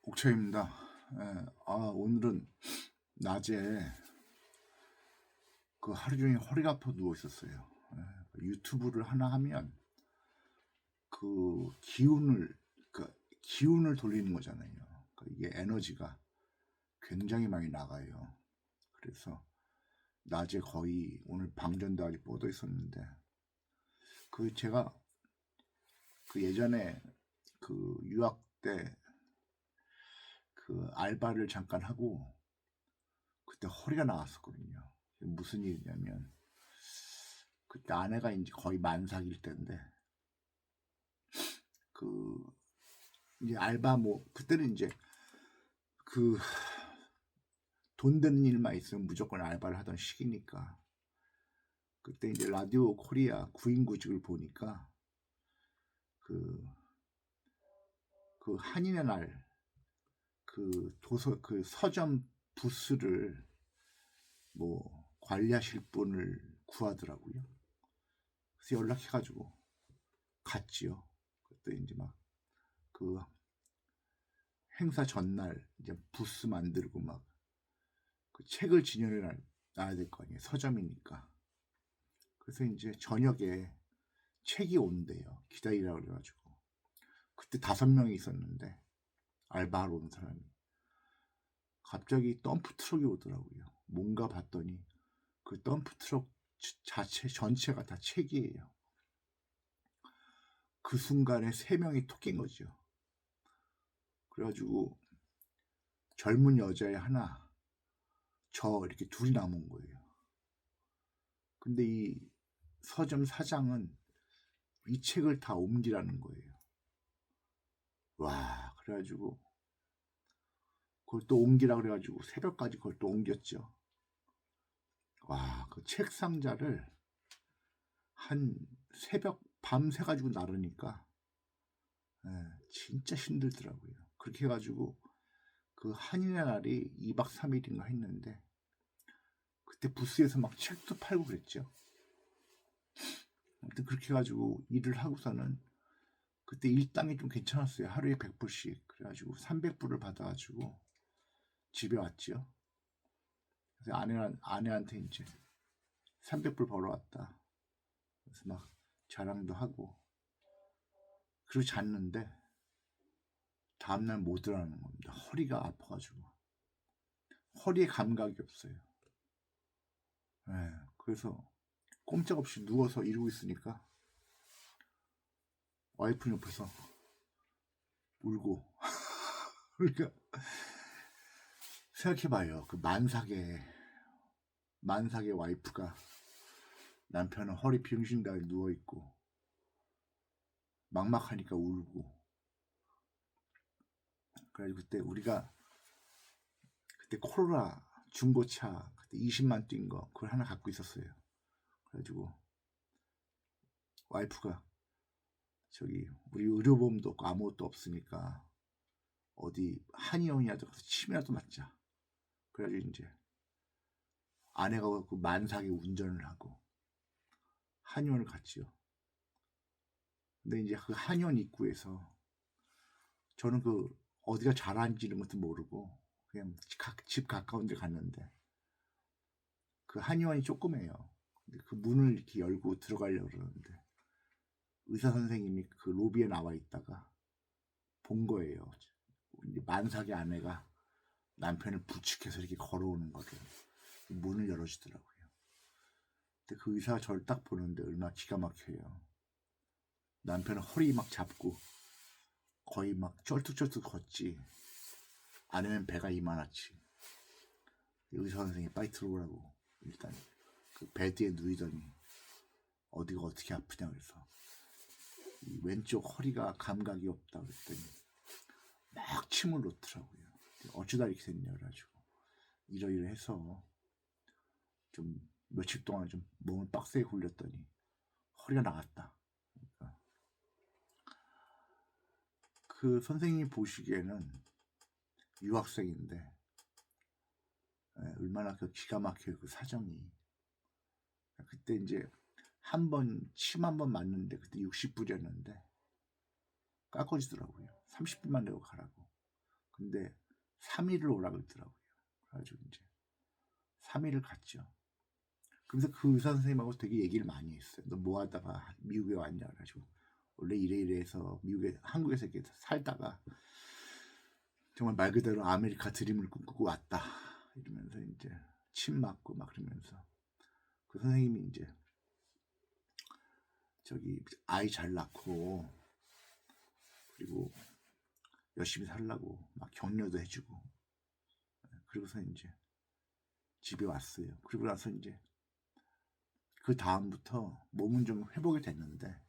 옥차입니다. 오늘은 낮에 그 하루 종일 허리가 아파 누워 있었어요. 유튜브를 하나 하면 그 기운을 돌리는 거잖아요. 이게 에너지가 굉장히 많이 나가요. 그래서 낮에 거의 오늘 방전도 아직 뻗어 있었는데 제가 예전에 유학 때 알바를 잠깐 하고 그때 허리가 나왔었거든요. 무슨 일이냐면 그때 아내가 이제 거의 만삭일 때인데 이제 알바 그때는 이제 돈 되는 일만 있으면 무조건 알바를 하던 시기니까 그때 이제 라디오 코리아 9인 구직을 보니까 한인의 날 서점 부스를 관리하실 분을 구하더라고요. 그래서 연락해가지고 갔지요. 그때 이제 행사 전날 이제 부스 만들고 책을 진열해 놔야 될 거 아니에요. 서점이니까. 그래서 이제 저녁에 책이 온대요. 기다리라고 그래가지고. 그때 5명이 있었는데 알바하러 온 사람이 갑자기 덤프 트럭이 오더라고요. 뭔가 봤더니 그 덤프 트럭 전체가 다 책이에요. 그 순간에 3명이 톡 낀 거죠. 그래가지고 젊은 여자애 하나, 저 이렇게 둘이 남은 거예요. 근데 이 서점 사장은 이 책을 다 옮기라는 거예요. 와, 그래가지고 그걸 또 옮기라 그래가지고 새벽까지 그걸 또 옮겼죠. 와, 그 책 상자를 한 새벽 밤새 가지고 나르니까 진짜 힘들더라고요. 그렇게 해가지고 한인의 날이 2박 3일인가 했는데 그때 부스에서 막 책도 팔고 그랬죠. 아무튼 그렇게 해가지고 일을 하고서는 그때 일당이 좀 괜찮았어요. 하루에 100불씩. 그래가지고 300불을 받아가지고 집에 왔죠. 그래서 아내한테 이제 300불 벌어왔다. 그래서 막 자랑도 하고 그리고 잤는데 다음날 못 일어나는 겁니다. 허리가 아파가지고 허리에 감각이 없어요. 그래서 꼼짝없이 누워서 이러고 있으니까 와이프 옆에서 울고 그러니까 생각해봐요. 만삭의 와이프가 남편은 허리 병신다에 누워있고 막막하니까 울고. 그래가지고 그때 코로나 중고차 그때 20만 뛴 거 그걸 하나 갖고 있었어요. 그래가지고 와이프가 우리 의료보험도 없고 아무것도 없으니까 어디 한의원이라도 가서 침이라도 맞자. 그래가지고 이제 아내가 만삭에 운전을 하고 한의원을 갔지요. 근데 이제 그 한의원 입구에서 저는 어디가 잘하는지 이런 것도 모르고 그냥 집 가까운 데 갔는데 그 한의원이 조그매요. 근데 그 문을 이렇게 열고 들어가려고 그러는데 의사 선생님이 그 로비에 나와 있다가 본 거예요. 만삭의 아내가 남편을 부축해서 이렇게 걸어오는 거를 문을 열어주더라고요. 근데 그 의사가 저를 딱 보는데 얼마나 기가 막혀요. 남편은 허리 막 잡고 거의 막 쩔뚝쩔뚝 걷지. 아내는 배가 이만하지. 의사 선생님이 빨리 들어오라고 일단 그 베드에 누이더니 어디가 어떻게 아프냐 그래서 왼쪽 허리가 감각이 없다 그랬더니 막 침을 놓더라고요. 어쩌다 이렇게 됐냐 그래가지고 이러이러해서 좀 며칠 동안 좀 몸을 빡세게 굴렸더니 허리가 나갔다. 그러니까 그 선생님이 보시기에는 유학생인데 얼마나 기가 막혀요. 그 사정이. 그때 이제 침 한 번 맞는데 그때 60불이었는데 깎아주더라고요. 30불만 내고 가라고. 근데 3일을 오라 그러더라고요. 그래가지고 이제 3일을 갔죠. 그래서 그 의사 선생님하고 되게 얘기를 많이 했어요. 너 뭐 하다가 미국에 왔냐 그래가지고 원래 이래 해서 미국에 한국에서 이렇게 살다가 정말 말 그대로 아메리카 드림을 꿈꾸고 왔다 이러면서 이제 침 맞고 막 그러면서 그 선생님이 이제 저기 아이 잘 낳고 그리고 열심히 살라고 막 격려도 해주고 그리고서 이제 집에 왔어요. 그리고 나서 이제 그 다음부터 몸은 좀 회복이 됐는데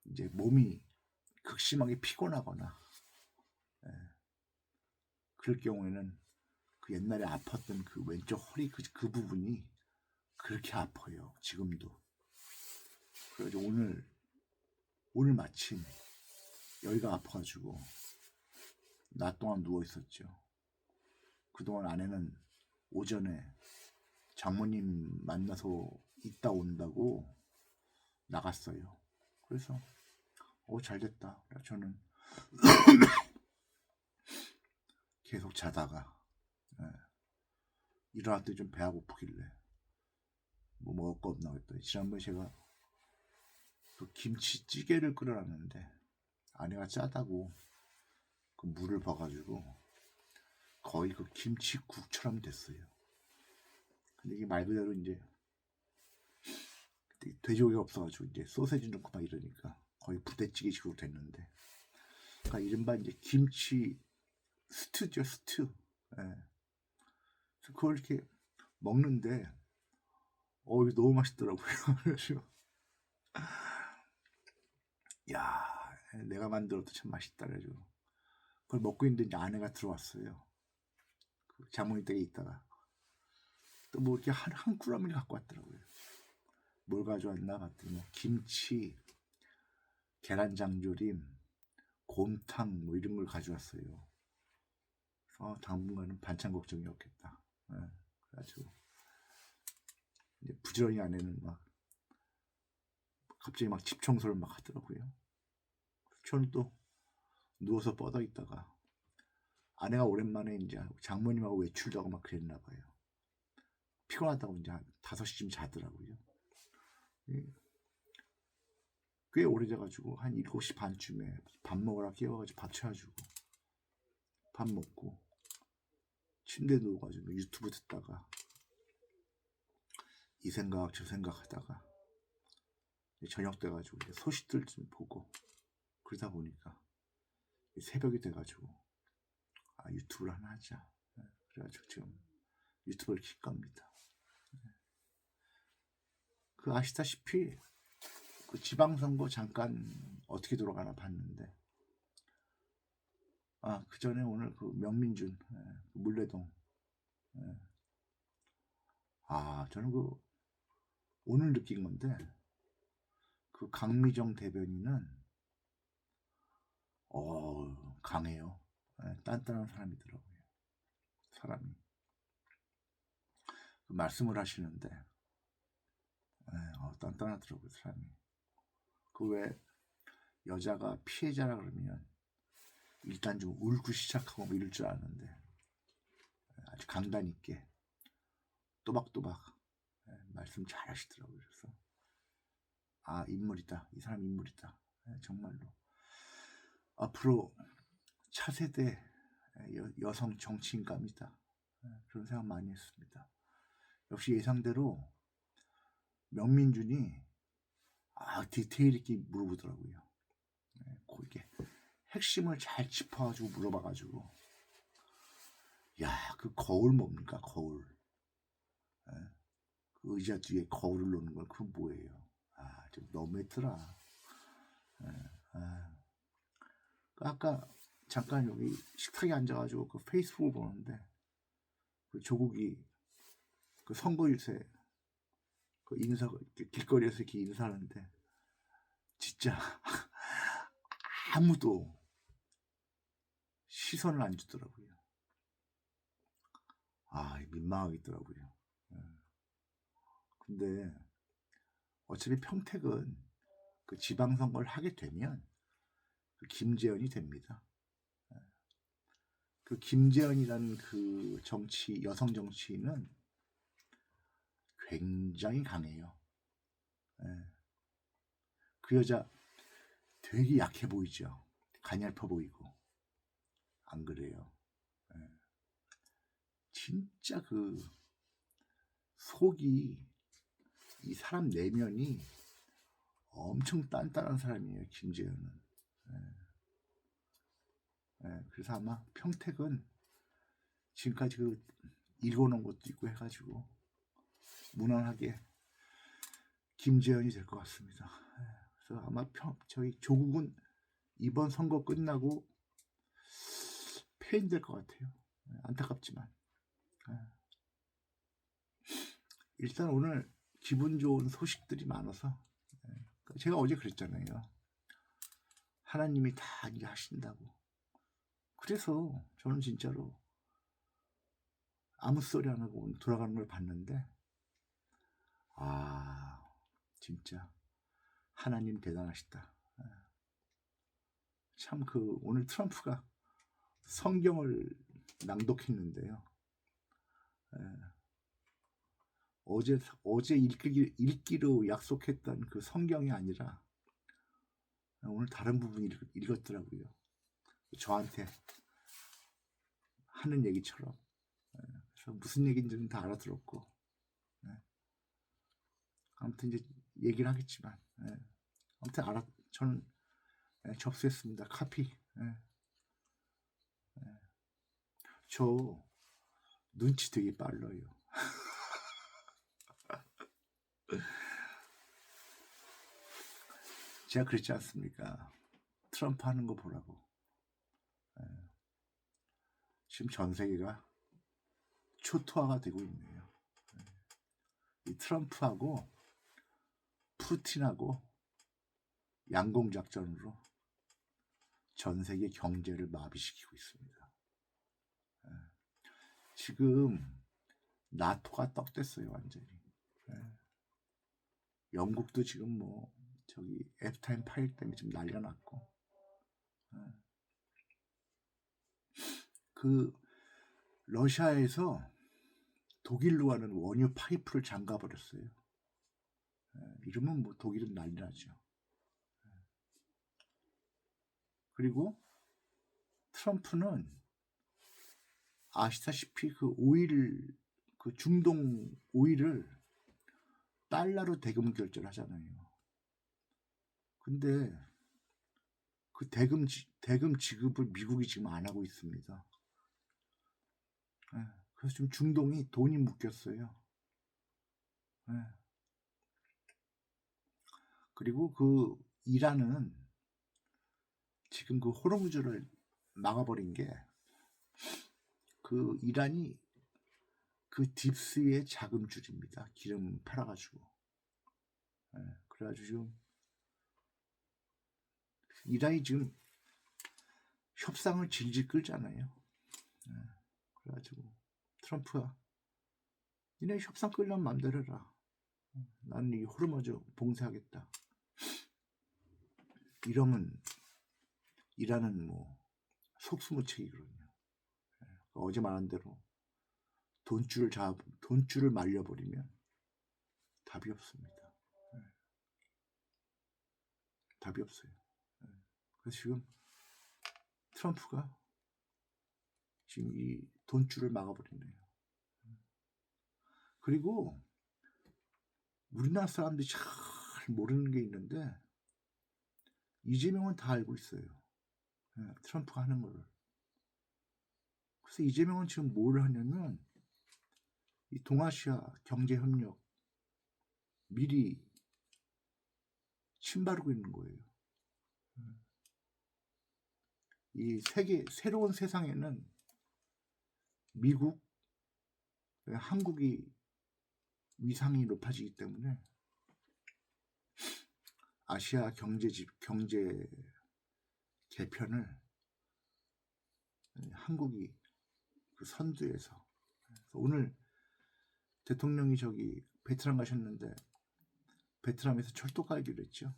이제 몸이 극심하게 피곤하거나 그럴 경우에는 그 옛날에 아팠던 그 왼쪽 허리 그 부분이 그렇게 아파요. 지금도. 그래서 오늘 마침 여기가 아파가지고 낮 동안 누워 있었죠. 그동안 아내는 오전에 장모님 만나서 있다 온다고 나갔어요. 그래서 잘됐다. 저는 계속 자다가 일어날 때 좀 배가 고프길래 뭐 먹을 거 없나 했더니 지난번에 제가 그 김치찌개를 끓여놨는데 아내가 짜다고 그 물을 버가지고 거의 그 김치국처럼 됐어요. 근데 이게 말 그대로 이제 돼지고기가 없어가지고 이제 소세지 넣고 막 이러니까 거의 부대찌개식으로 됐는데, 그러니까 이른바 이제 김치 스튜죠, 스튜. 예. 그걸 이렇게 먹는데 이거 너무 맛있더라고요. 그래서 야, 내가 만들어도 참 맛있다 그래가지고 그걸 먹고 있는데 이제 아내가 들어왔어요. 그 장모님 댁에 있다가 또 뭐 이렇게 한 꾸러미를 갖고 왔더라고요. 뭘 가져왔나 봤더니 뭐 김치, 계란장조림, 곰탕 뭐 이런 걸 가져왔어요. 당분간은 반찬 걱정이 없겠다. 그래가지고 이제 부지런히 아내는 막 갑자기 막 집 청소를 막 하더라고요. 저는 또 누워서 뻗어 있다가 아내가 오랜만에 이제 장모님하고 외출도 하고 막 그랬나 봐요. 피곤하다고 이제 한 5시쯤 자더라고요. 꽤 오래돼가지고 한 7시 반쯤에 밥 먹으라 깨워가지고 밥 쳐가지고 밥 먹고 침대에 누워가지고 유튜브 듣다가 이 생각 저 생각 하다가 저녁 돼가지고 이제 소식들 좀 보고 그러다 보니까 새벽이 돼가지고 유튜브를 하나 하자. 그래가지고 지금 유튜브를 킬 겁니다. 그 아시다시피 그 지방선거 잠깐 어떻게 돌아가나 봤는데 그 전에 오늘 그 명민준 그 물레동 저는 그 오늘 느낀 건데 그 강미정 대변인은 강해요. 단단한 사람이더라고요. 사람이 그 말씀을 하시는데 단단하더라고요. 사람이. 그 왜 여자가 피해자라 그러면 일단 좀 울고 시작하고 뭐 이럴 줄 아는데 아주 강단 있게 또박또박 말씀 잘 하시더라고요. 그래서 인물이다. 이 사람 인물이다. 정말로 앞으로 차세대 여성 정치인감이다. 그런 생각 많이 했습니다. 역시 예상대로 명민준이 디테일 있게 물어보더라고요. 이렇게 핵심을 잘 짚어가지고 물어봐가지고 그 거울 뭡니까? 거울. 그 의자 뒤에 거울을 놓는 건 그건 뭐예요? 좀 너무했더라. 아까 잠깐 여기 식탁에 앉아가지고 그 페이스북을 보는데 그 조국이 그 선거 유세 그 인사 길거리에서 이렇게 인사하는데 진짜 아무도 시선을 안 주더라고요. 민망하겠더라고요. 근데 어차피 평택은 그 지방선거를 하게 되면 그 김재현이 됩니다. 그 김재현이라는 그 여성 정치인은 굉장히 강해요. 예. 그 여자 되게 약해 보이죠. 가냘퍼 보이고. 안 그래요. 예. 진짜 그 속이, 이 사람 내면이 엄청 단단한 사람이에요, 김재현은. 그래서 아마 평택은 지금까지 그 읽어놓은 것도 있고 해가지고 무난하게 김재현이 될 것 같습니다. 그래서 아마 저희 조국은 이번 선거 끝나고 패인될 것 같아요. 안타깝지만. 일단 오늘 기분 좋은 소식들이 많아서, 제가 어제 그랬잖아요. 하나님이 다 이게 하신다고. 그래서 저는 진짜로 아무 소리 안 하고 오늘 돌아가는 걸 봤는데, 진짜 하나님 대단하시다. 참 오늘 트럼프가 성경을 낭독했는데요. 어제 읽기로 약속했던 그 성경이 아니라 오늘 다른 부분 읽었더라고요. 저한테 하는 얘기처럼. 그래서 무슨 얘기인지는 다 알아들었고, 아무튼 이제 얘기를 하겠지만, 아무튼 저는 접수했습니다. 카피. 저 눈치 되게 빨라요. 제가 그랬지 않습니까? 트럼프 하는 거 보라고. 지금 전 세계가 초토화가 되고 있네요. 이 트럼프하고 푸틴하고 양공작전으로 전 세계 경제를 마비시키고 있습니다. 지금 나토가 떡됐어요, 완전히. 영국도 지금 에프타임 파일 때문에 지금 난리가 났고, 러시아에서 독일로 가는 원유 파이프를 잠가버렸어요. 이러면 독일은 난리 나죠. 그리고 트럼프는 아시다시피 중동 오일을 달러로 대금 결제를 하잖아요. 근데 그 대금 지급을 미국이 지금 안 하고 있습니다. 그래서 지금 중동이 돈이 묶였어요. 그리고 이란은 지금 호르무즈를 막아버린 게 이란이 딥스의 자금줄입니다. 기름 팔아가지고. 그래가지고 지금 이란이 지금 협상을 질질 끌잖아요. 그래가지고 트럼프가 니네 협상 끌려면 맘대로 해라. 나는 이 호르무즈 봉쇄하겠다. 이러면 이란은 속수무책이거든요. 어제 말한 대로 돈줄을 말려버리면 답이 없습니다. 답이 없어요. 그래서 지금 트럼프가 지금 이 돈줄을 막아버리네요. 그리고 우리나라 사람들이 잘 모르는 게 있는데 이재명은 다 알고 있어요. 트럼프가 하는 거를. 그래서 이재명은 지금 뭘 하냐면 이 동아시아 경제협력 미리 침바르고 있는 거예요. 이 새로운 세상에는 미국, 한국이 위상이 높아지기 때문에 아시아 경제 개편을 한국이 선두에서. 오늘 대통령이 베트남 가셨는데 베트남에서 철도 가기로 했죠.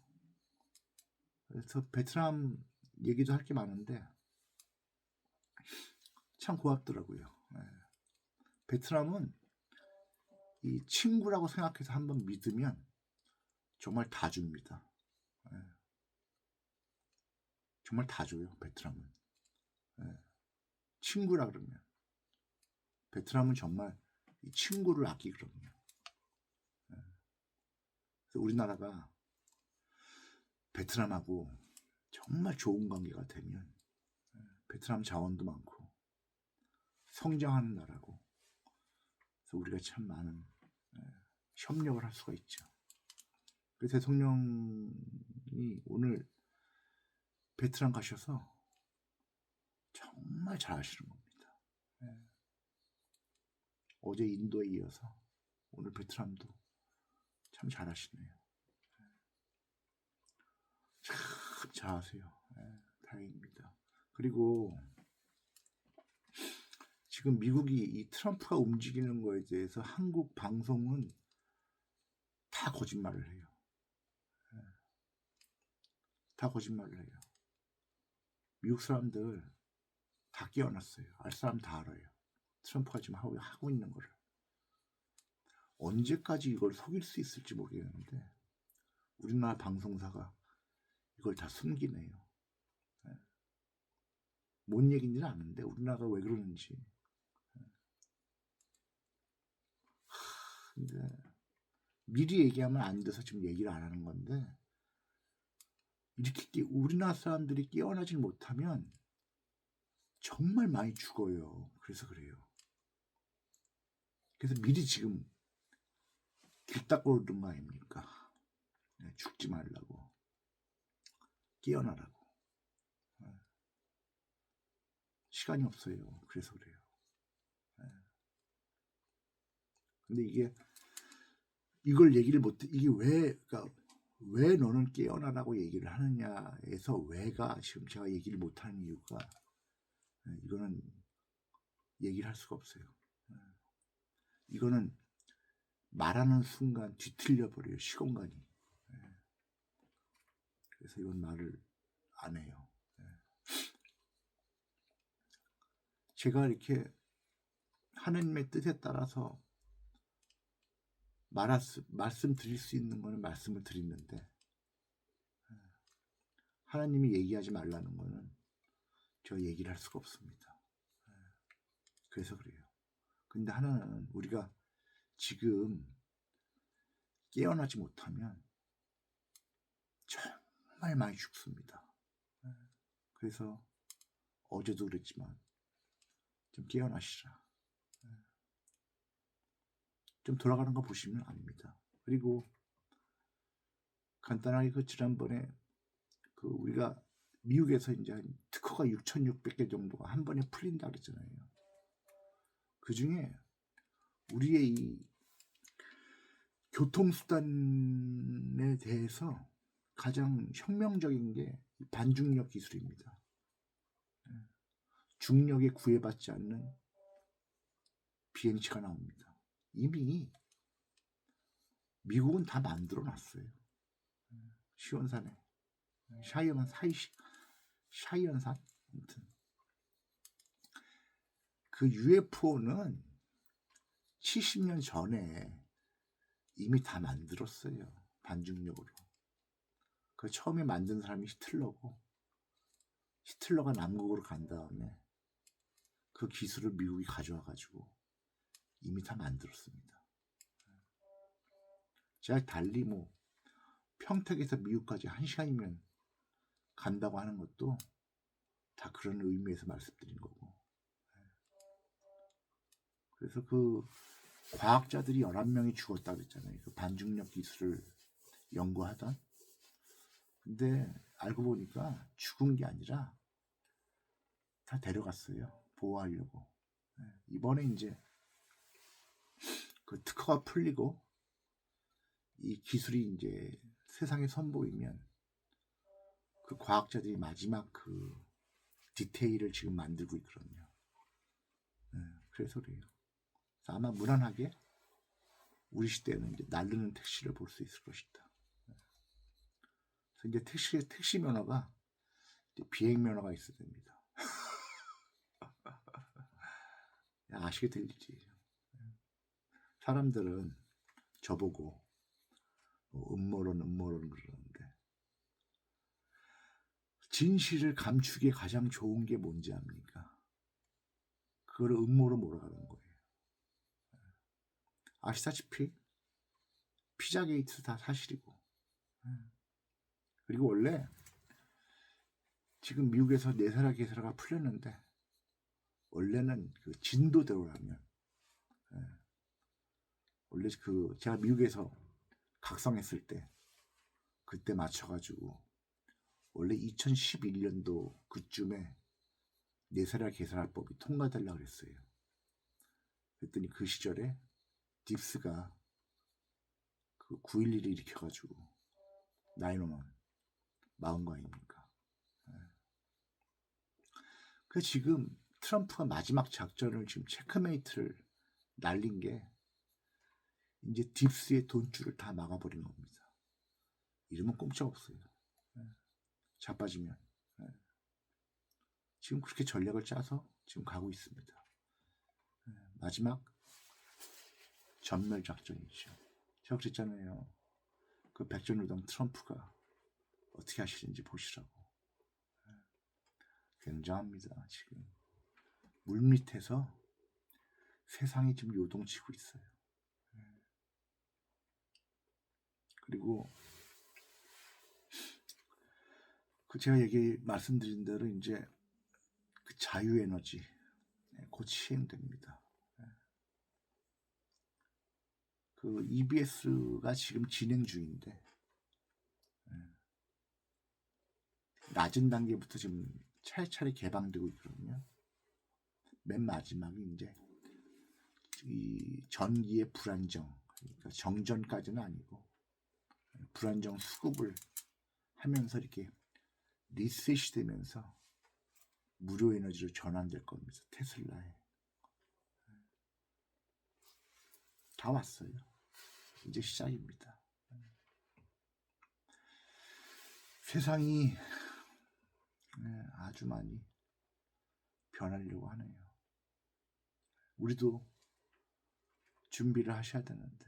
그래서 베트남 얘기도 할 게 많은데 참 고맙더라고요. 예. 베트남은 이 친구라고 생각해서 한번 믿으면 정말 다 줍니다. 예. 정말 다 줘요, 베트남은. 예. 친구라 그러면. 베트남은 정말 이 친구를 아끼거든요. 예. 그래서 우리나라가 베트남하고 정말 좋은 관계가 되면 베트남 자원도 많고 성장하는 나라고, 그래서 우리가 참 많은 협력을 할 수가 있죠. 그 대통령이 오늘 베트남 가셔서 정말 잘하시는 겁니다. 어제 인도에 이어서 오늘 베트남도 참 잘하시네요. 참 잘하세요. 다행입니다. 그리고 지금 미국이 이 트럼프가 움직이는 거에 대해서 한국 방송은 다 거짓말을 해요. 다 거짓말을 해요. 미국 사람들 다 깨어났어요. 알 사람 다 알아요. 트럼프가 지금 하고 있는 거를. 언제까지 이걸 속일 수 있을지 모르겠는데 우리나라 방송사가 이걸 다 숨기네요. 뭔 얘기인지는 아는데 우리나라가 왜 그러는지. 근데 미리 얘기하면 안 돼서 지금 얘기를 안 하는 건데, 이렇게 우리나라 사람들이 깨어나질 못하면 정말 많이 죽어요. 그래서 그래요. 그래서 미리 지금 길 닦고 오는 거 아닙니까? 죽지 말라고, 깨어나라고. 시간이 없어요. 그래서 그래요. 근데 이걸 얘기를 못해. 이게 그러니까 왜 너는 깨어나라고 얘기를 하느냐에서 왜가 지금 제가 얘기를 못하는 이유가, 이거는 얘기를 할 수가 없어요. 이거는 말하는 순간 뒤틀려 버려요, 시공간이. 그래서 이건 말을 안 해요. 제가 이렇게 하느님의 뜻에 따라서 말씀드릴 수 있는 거는 말씀을 드리는데, 하나님이 얘기하지 말라는 거는 제가 얘기를 할 수가 없습니다. 그래서 그래요. 근데 하나는 우리가 지금 깨어나지 못하면 정말 많이 죽습니다. 그래서 어제도 그랬지만 좀 깨어나시라. 좀 돌아가는 거 보시면 압니다. 그리고 간단하게 지난번에 우리가 미국에서 이제 특허가 6,600개 정도가 한 번에 풀린다 그랬잖아요. 그 중에 우리의 이 교통수단에 대해서 가장 혁명적인 게 반중력 기술입니다. 중력에 구애받지 않는 비행체가 나옵니다. 이미 미국은 다 만들어 놨어요. 시원산에 샤이언산. 아무튼 그 UFO는 70년 전에 이미 다 만들었어요. 반중력으로. 그 처음에 만든 사람이 히틀러고, 히틀러가 남극으로 간 다음에 그 기술을 미국이 가져와 가지고 이미 다 만들었습니다. 제가 달리 평택에서 미국까지 1시간이면 간다고 하는 것도 다 그런 의미에서 말씀드린 거고. 그래서 과학자들이 11명이 죽었다 그랬잖아요. 그 반중력 기술을 연구하던. 근데 알고 보니까 죽은 게 아니라 다 데려갔어요. 보호하려고. 이번에 이제 그 특허가 풀리고 이 기술이 이제 세상에 선보이면 그 과학자들이 마지막 디테일을 지금 만들고 있거든요. 그래서 그래요. 아마 무난하게 우리 시대에는 이제 날르는 택시를 볼 수 있을 것이다. 그래서 이제 택시 면허가 비행 면허가 있어야 됩니다. 아시게 들리지. 사람들은 저보고 음모론 그러는데, 진실을 감추기에 가장 좋은 게 뭔지 압니까? 그거를 음모로 몰아가는 거예요. 아시다시피 피자게이트 다 사실이고, 그리고 원래 지금 미국에서 네사라 게사라가 풀렸는데, 원래는 그 진도대로라면, 원래 그 제가 미국에서 각성했을 때 그때 맞춰가지고 원래 2011년도 그쯤에 네사라 계산화법이 통과되려고 그랬어요. 그랬더니 그 시절에 딥스가 그 9.11을 일으켜가지고 9/11 막은 거 아닙니까? 그 지금 트럼프가 마지막 작전을 지금 체크메이트를 날린 게 이제 딥스의 돈줄을 다 막아버린 겁니다. 이러면 꼼짝없어요. 자빠지면. 지금 그렇게 전략을 짜서 지금 가고 있습니다. 마지막 전멸 작전이죠. 제가 그랬잖아요. 그 백전유당 트럼프가 어떻게 하시는지 보시라고. 굉장합니다. 지금 물밑에서 세상이 지금 요동치고 있어요. 그리고 그 제가 말씀드린 대로 이제 그 자유에너지 곧 시행됩니다. 그 EBS가 지금 진행 중인데, 낮은 단계부터 지금 차례차례 개방되고 있거든요. 맨 마지막이 이제 이 전기의 불안정, 그러니까 정전까지는 아니고 불안정 수급을 하면서 이렇게 리셋이 되면서 무료 에너지로 전환될 겁니다. 테슬라에. 다 왔어요. 이제 시작입니다. 세상이 아주 많이 변하려고 하네요. 우리도 준비를 하셔야 되는데,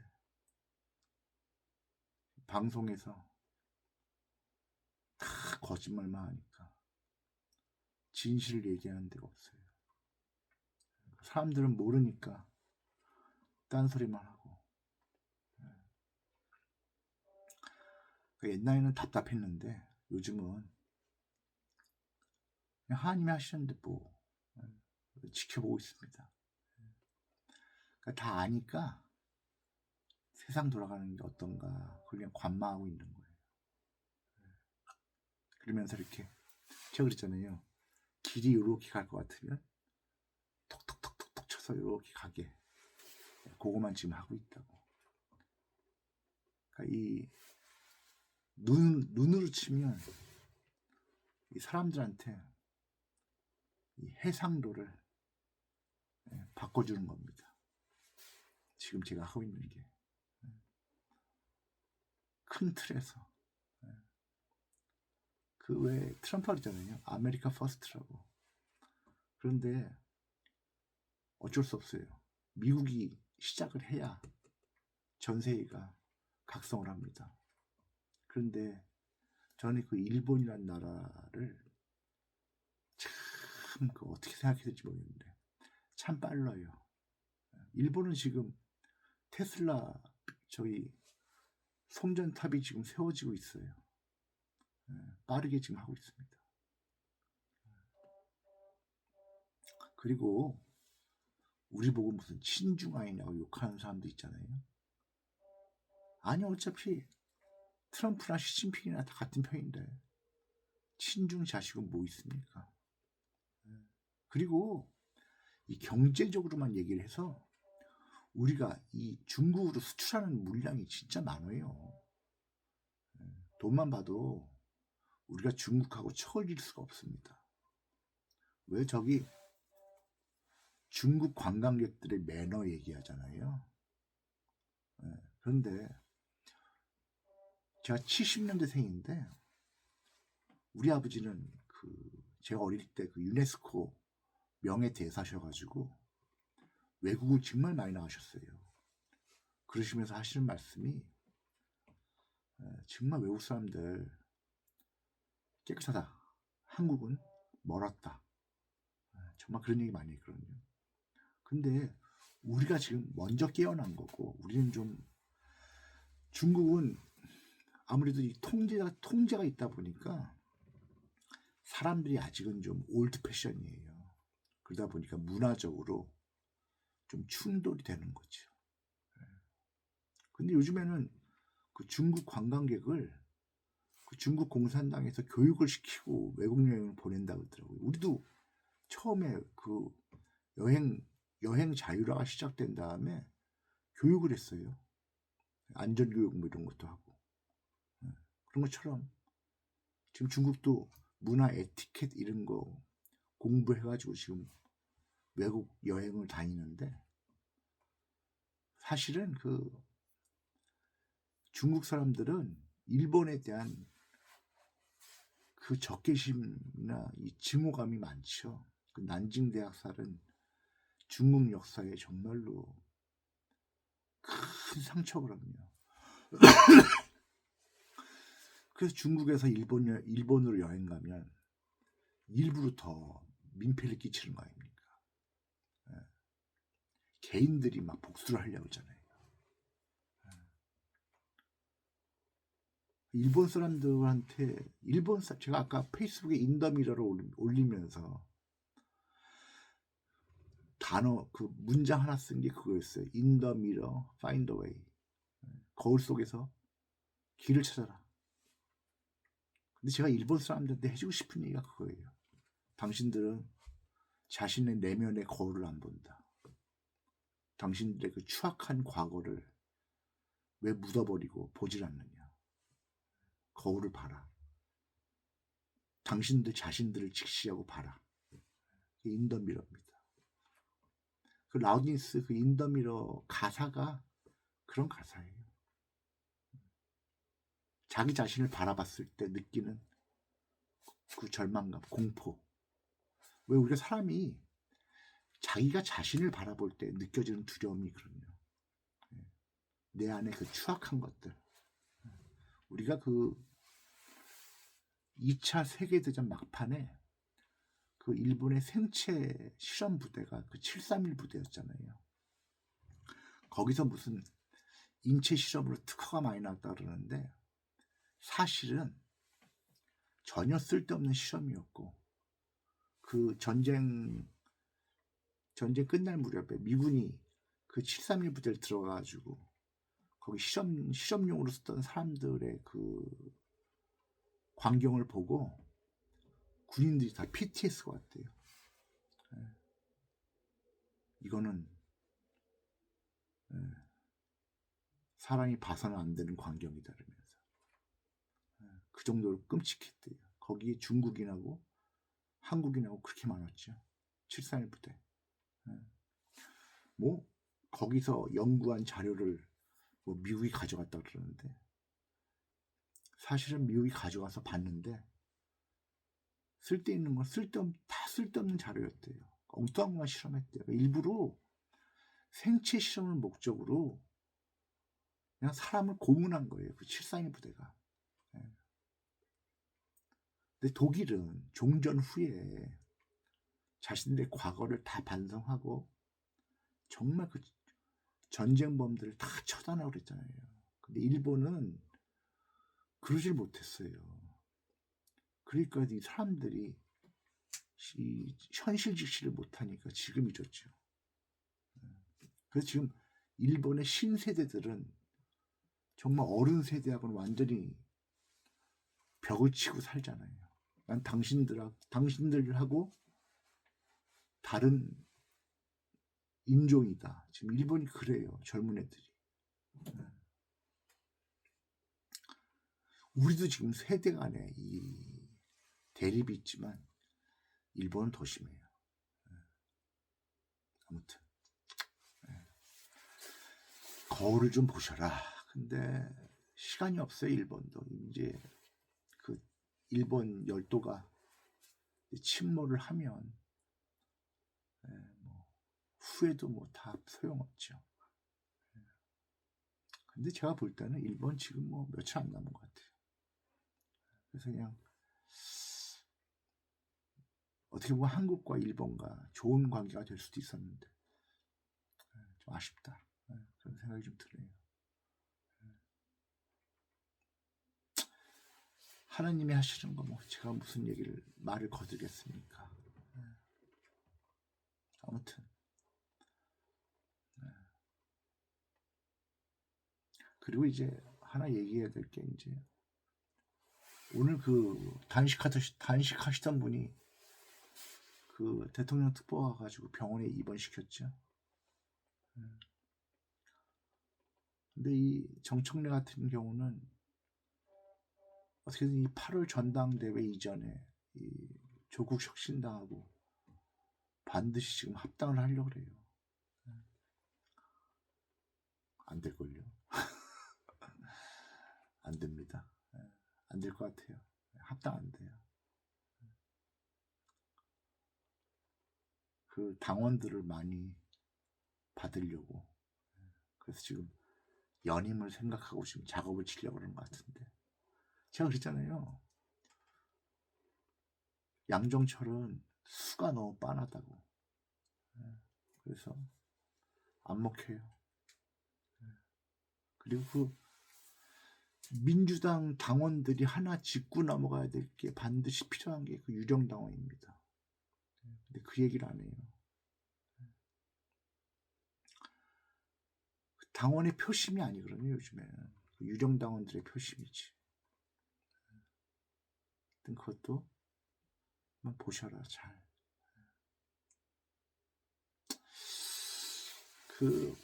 방송에서 다 거짓말만 하니까 진실을 얘기하는 데가 없어요. 사람들은 모르니까 딴소리만 하고. 옛날에는 답답했는데 요즘은 그냥 하나님이 하시는데 뭐 지켜보고 있습니다. 그러니까 다 아니까 세상 돌아가는 게 어떤가 그걸 그냥 관망하고 있는 거예요. 그러면서 이렇게 제가 그랬잖아요. 길이 이렇게 갈 것 같으면 톡톡톡톡톡 쳐서 이렇게 가게, 그거만 지금 하고 있다고. 그러니까 이 눈으로 치면 이 사람들한테 이 해상도를 바꿔주는 겁니다. 지금 제가 하고 있는 게 큰 틀에서. 그 왜 트럼프가 그랬잖아요. 아메리카 퍼스트라고. 그런데 어쩔 수 없어요. 미국이 시작을 해야 전 세계가 각성을 합니다. 그런데 저는 그 일본이라는 나라를 참 그 어떻게 생각해야 될지 모르겠는데 참 빨라요. 일본은 지금 테슬라 저희 송전탑이 지금 세워지고 있어요. 빠르게 지금 하고 있습니다. 그리고 우리 보고 무슨 친중아이냐고 욕하는 사람도 있잖아요. 아니 어차피 트럼프나 시진핑이나 다 같은 편인데 친중 자식은 뭐 있습니까? 그리고 이 경제적으로만 얘기를 해서 우리가 이 중국으로 수출하는 물량이 진짜 많아요. 돈만 봐도 우리가 중국하고 처질 수가 없습니다. 왜 저기 중국 관광객들의 매너 얘기하잖아요. 그런데 제가 70년대생인데 우리 아버지는 그 제가 어릴 때 그 유네스코 명예대사셔가지고 외국을 정말 많이 나가셨어요. 그러시면서 하시는 말씀이 정말 외국 사람들 깨끗하다. 한국은 멀었다. 정말 그런 얘기 많이 했거든요. 근데 우리가 지금 먼저 깨어난 거고, 우리는 좀, 중국은 아무래도 이 통제가 있다 보니까 사람들이 아직은 좀 올드 패션이에요. 그러다 보니까 문화적으로 좀 충돌이 되는 거죠. 근데 요즘에는 그 중국 관광객을 그 중국 공산당에서 교육을 시키고 외국 여행을 보낸다고 그러더라고요. 우리도 처음에 그 여행 자유화가 시작된 다음에 교육을 했어요. 안전교육 뭐 이런 것도 하고. 그런 것처럼 지금 중국도 문화 에티켓 이런 거 공부해가지고 지금 외국 여행을 다니는데, 사실은 그 중국 사람들은 일본에 대한 그 적개심이나 이 증오감이 많죠. 그 난징 대학살은 중국 역사에 정말로 큰 상처거든요. 그래서 중국에서 일본으로 여행 가면 일부러 더 민폐를 끼치는 거 아닙니까? 개인들이 막 복수를 하려고 하잖아요. 일본 사람들한테 제가 아까 페이스북에 인더미러를 올리면서 단어 그 문장 하나 쓴 게 그거였어요. In the mirror, find a way. 거울 속에서 길을 찾아라. 근데 제가 일본 사람들한테 해주고 싶은 얘기가 그거예요. 당신들은 자신의 내면의 거울을 안 본다. 당신들의 그 추악한 과거를 왜 묻어버리고 보질 않느냐. 거울을 봐라. 당신들 자신들을 직시하고 봐라. 인더미러입니다. 그 라우딘스 그 인더미러 가사가 그런 가사예요. 자기 자신을 바라봤을 때 느끼는 그 절망감, 공포. 왜 우리가 사람이 자기가 자신을 바라볼 때 느껴지는 두려움이 있거든요. 내 안에 그 추악한 것들. 우리가 그 2차 세계대전 막판에 그 일본의 생체 실험 부대가 그 731 부대였잖아요. 거기서 무슨 인체 실험으로 특허가 많이 나왔다 그러는데 사실은 전혀 쓸데없는 실험이었고, 그 전쟁 끝날 무렵에 미군이 그 731 부대를 들어가가지고 거기 실험용으로 쓰던 사람들의 그 광경을 보고 군인들이 다 PTS가 왔대요. 이거는 사람이 봐서는 안 되는 광경이다 그러면서 그 정도로 끔찍했대요. 거기에 중국인하고 한국인하고 그렇게 많았죠. 731 부대. 뭐 거기서 연구한 자료를 뭐 미국이 가져갔다 그러는데, 사실은 미국이 가져가서 봤는데 쓸데있는 건 다 쓸데없는 자료였대요. 엉뚱한 것만 실험했대요. 일부러 생체 실험을 목적으로 그냥 사람을 고문한 거예요. 그 731 부대가. 근데 독일은 종전 후에 자신들의 과거를 다 반성하고 정말 그 전쟁범들을 다 처단하고 그랬잖아요. 근데 일본은 그러질 못했어요. 그러니까 이 사람들이 이 현실 직시를 못하니까 지금 잊었죠. 그래서 지금 일본의 신세대들은 정말 어른 세대하고는 완전히 벽을 치고 살잖아요. 난 당신들하고 다른 인종이다. 지금 일본이 그래요. 젊은 애들이. 우리도 지금 세대 간에 이 대립이 있지만 일본은 더 심해요. 아무튼 거울을 좀 보셔라. 근데 시간이 없어요. 일본도 이제 그 일본 열도가 침몰을 하면 뭐 후회도 뭐 다 소용없죠. 근데 제가 볼 때는 일본 지금 뭐 며칠 안 남은 것 같아요. 그래서 그냥 어떻게 보면 한국과 일본과 좋은 관계가 될 수도 있었는데 좀 아쉽다. 그런 생각이 좀 드네요. 하나님이 하시는 거 뭐 제가 무슨 말을 거두겠습니까? 아무튼 그리고 이제 하나 얘기해야 될 게 이제 오늘 그 단식하시던 분이 그 대통령 특보 와가지고 병원에 입원시켰죠. 근데 이 정청래 같은 경우는 어떻게든 이 8월 전당대회 이전에 이 조국 혁신당하고 반드시 지금 합당을 하려고 그래요. 안 될걸요. 안 됩니다. 안 될 것 같아요. 합당 안 돼요. 그 당원들을 많이 받으려고 그래서 지금 연임을 생각하고 지금 작업을 치려고 그러는 것 같은데 제가 그랬잖아요. 양정철은 수가 너무 빤하다고. 그래서 안 먹혀요. 그리고 그 민주당 당원들이 하나 짚고 넘어가야 될 게 반드시 필요한 게 그 유령당원입니다. 근데 그 얘기를 안 해요. 당원의 표심이 아니거든요. 요즘에는 그 유령당원들의 표심이지. 그것도 한번 보셔라 잘.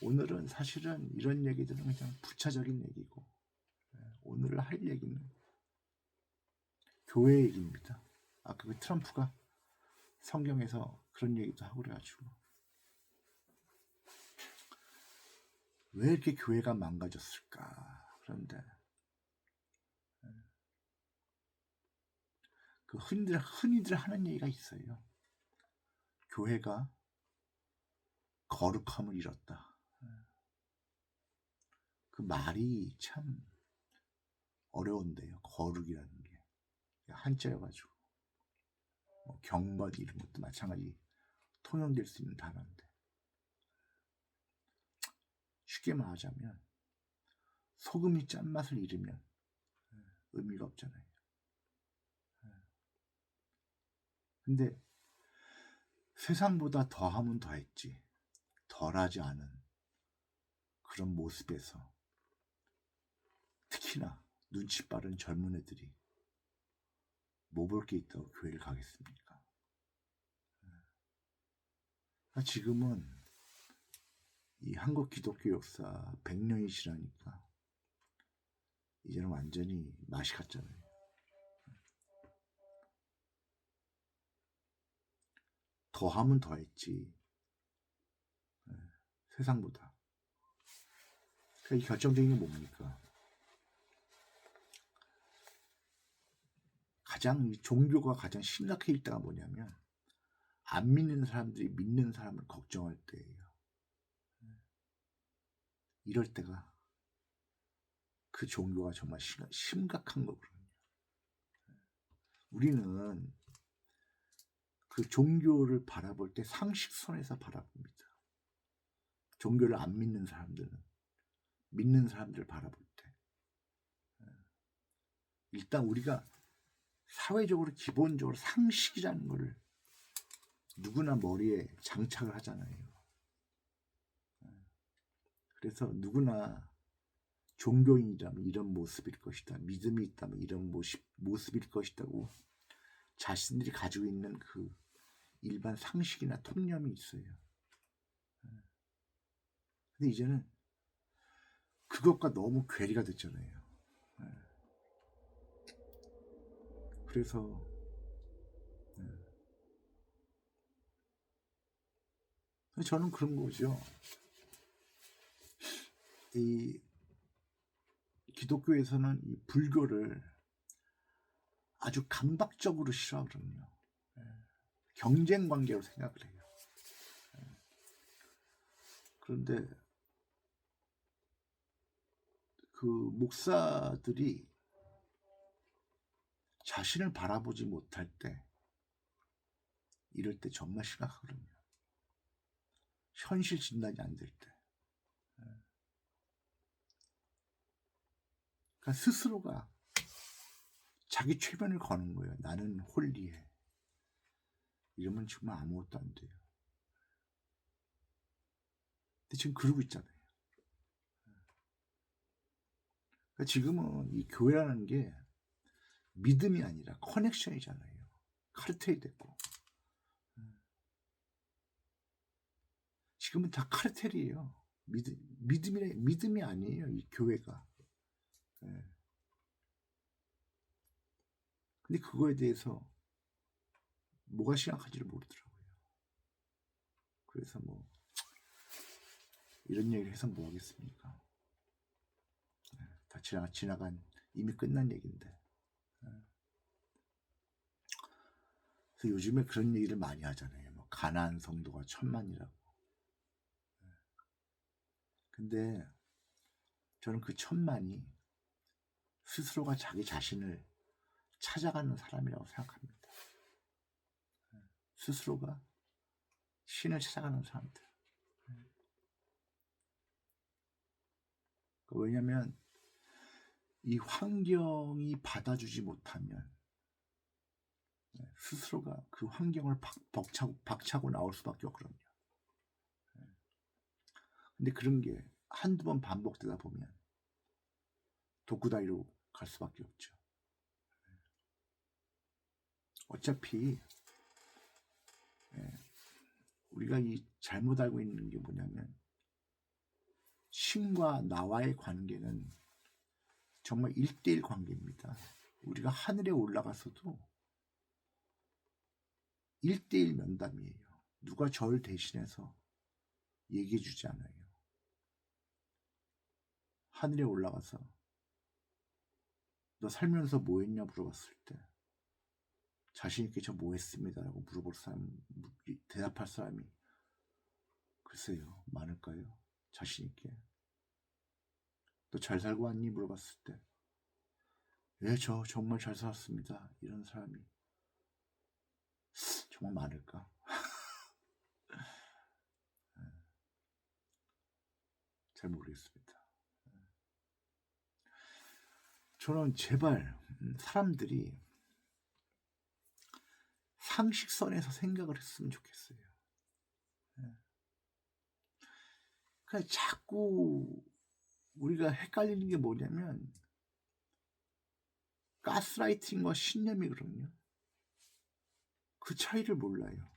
오늘은 사실은 이런 얘기들은 그냥 부차적인 얘기고 오늘 할 얘기는 교회 얘기입니다. 아까 그 트럼프가 성경에서 그런 얘기도 하고 그래가지고 왜 이렇게 교회가 망가졌을까. 그런데 그 흔히들 하는 얘기가 있어요. 교회가 거룩함을 잃었다. 그 말이 참 어려운데요. 거룩이라는 게 한자여가지고 뭐 경건 이런 것도 마찬가지 통용될 수 있는 단어인데 쉽게 말하자면 소금이 짠맛을 잃으면 의미가 없잖아요. 근데 세상보다 더하면 더했지 덜하지 않은 그런 모습에서 특히나 눈치 빠른 젊은 애들이 뭐 볼 게 있다고 교회를 가겠습니까? 지금은 이 한국 기독교 역사 100년이 지나니까 이제는 완전히 맛이 갔잖아요. 더하면 더했지 세상보다. 이 결정적인 게 뭡니까? 종교가 가장 심각해질 때가 뭐냐면 안 믿는 사람들이 믿는 사람을 걱정할 때예요. 이럴 때가 그 종교가 정말 심각한 거거든요. 우리는 그 종교를 바라볼 때 상식선에서 바라봅니다. 종교를 안 믿는 사람들은 믿는 사람들을 바라볼 때 일단 우리가 사회적으로 기본적으로 상식이라는 거를 누구나 머리에 장착을 하잖아요. 그래서 누구나 종교인이라면 이런 모습일 것이다. 믿음이 있다면 이런 모습일 것이다고 자신들이 가지고 있는 그 일반 상식이나 통념이 있어요. 근데 이제는 그것과 너무 괴리가 됐잖아요. 그래서 저는 그런 거죠. 이 기독교에서는 이 불교를 아주 강박적으로 싫어하거든요. 경쟁 관계로 생각을 해요. 그런데 그 목사들이 자신을 바라보지 못할 때, 이럴 때 정말 심각하거든요. 현실 진단이 안 될 때. 그러니까 스스로가 자기 최면을 거는 거예요. 나는 홀리해. 이러면 정말 아무것도 안 돼요. 근데 지금 그러고 있잖아요. 그러니까 지금은 이 교회라는 게 믿음이 아니라 커넥션이잖아요. 카르텔이 됐고. 지금은 다 카르텔이에요. 믿음이 아니에요. 이 교회가. 네. 근데 그거에 대해서 뭐가 심각한지를 모르더라고요. 그래서 뭐 이런 얘기를 해서 뭐 하겠습니까? 네. 다 지나간 이미 끝난 얘기인데. 네. 그래서 요즘에 그런 얘기를 많이 하잖아요. 뭐 가나안 성도가 1000만이라고. 네. 근데 저는 그 1000만이 스스로가 자기 자신을 찾아가는 사람이라고 생각합니다. 스스로가 신을 찾아가는 사람들. 왜냐하면 이 환경이 받아주지 못하면 스스로가 그 환경을 박차고 나올 수밖에 없거든요. 근데 그런 게 한두 번 반복되다 보면 독구다리로 갈 수밖에 없죠. 어차피 우리가 이 잘못 알고 있는 게 뭐냐면, 신과 나와의 관계는 정말 1대1 관계입니다. 우리가 하늘에 올라가서도 1대1 면담이에요. 누가 저를 대신해서 얘기해 주지 않아요. 하늘에 올라가서 너 살면서 뭐 했냐 물어봤을 때 자신있게 저 뭐 했습니다 라고 물어볼 사람, 대답할 사람이 글쎄요 많을까요? 자신있게. 너 잘 살고 왔니? 물어봤을 때 예, 저 정말 잘 살았습니다. 이런 사람이 정말 많을까? 잘 모르겠습니다. 저는 제발 사람들이 상식선에서 생각을 했으면 좋겠어요. 그러니까 자꾸 우리가 헷갈리는 게 뭐냐면 가스라이팅과 신념이거든요. 그 차이를 몰라요.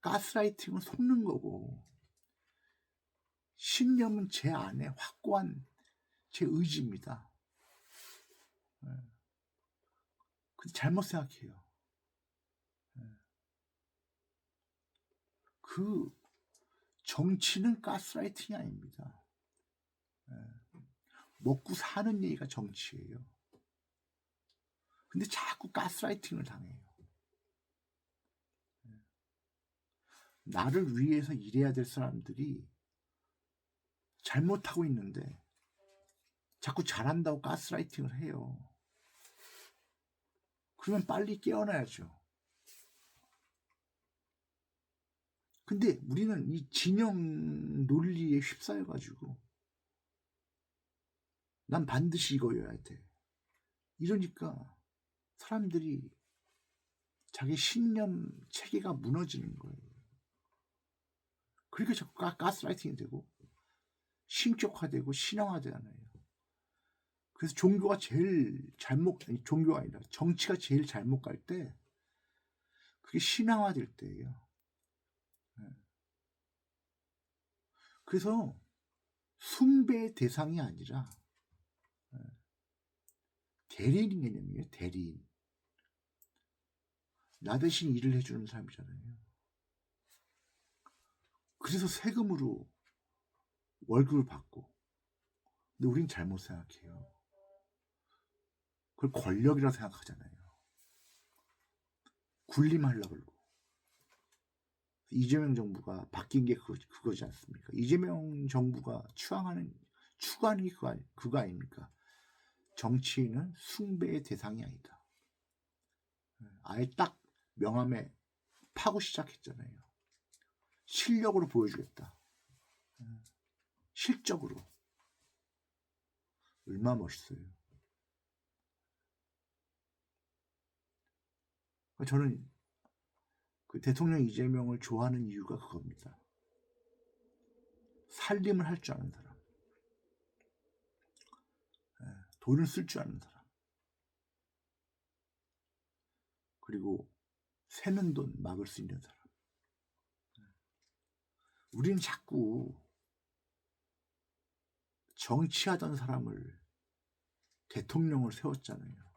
가스라이팅은 속는 거고, 신념은 제 안에 확고한 제 의지입니다. 근데 잘못 생각해요. 그 정치는 가스라이팅이 아닙니다. 먹고 사는 얘기가 정치예요. 근데 자꾸 가스라이팅을 당해요. 나를 위해서 일해야 될 사람들이 잘못하고 있는데 자꾸 잘한다고 가스라이팅을 해요. 그러면 빨리 깨어나야죠. 근데 우리는 이 진영 논리에 휩싸여가지고 난 반드시 이거여야 돼. 이러니까 사람들이 자기 신념 체계가 무너지는 거예요. 그러니까 자꾸 가스라이팅이 되고 신격화되고 신앙화되잖아요. 그래서 종교가 제일 종교가 아니라 정치가 제일 잘못 갈 때 그게 신앙화될 때예요. 그래서 숭배의 대상이 아니라 대리인 개념이에요. 대리인. 나 대신 일을 해주는 사람이잖아요. 그래서 세금으로 월급을 받고. 근데 우린 잘못 생각해요. 그걸 권력이라고 생각하잖아요. 군림하려고 그러고. 이재명 정부가 바뀐 게 그거지 않습니까? 이재명 정부가 추구하는 게 그거 아닙니까? 정치인은 숭배의 대상이 아니다. 아예 딱 명함에 파고 시작했잖아요. 실력으로 보여주겠다. 실적으로. 얼마나 멋있어요. 저는 그 대통령 이재명을 좋아하는 이유가 그겁니다. 살림을 할 줄 아는 사람. 돈을 쓸 줄 아는 사람. 그리고 새는 돈 막을 수 있는 사람. 우리는 자꾸 정치하던 사람을 대통령을 세웠잖아요.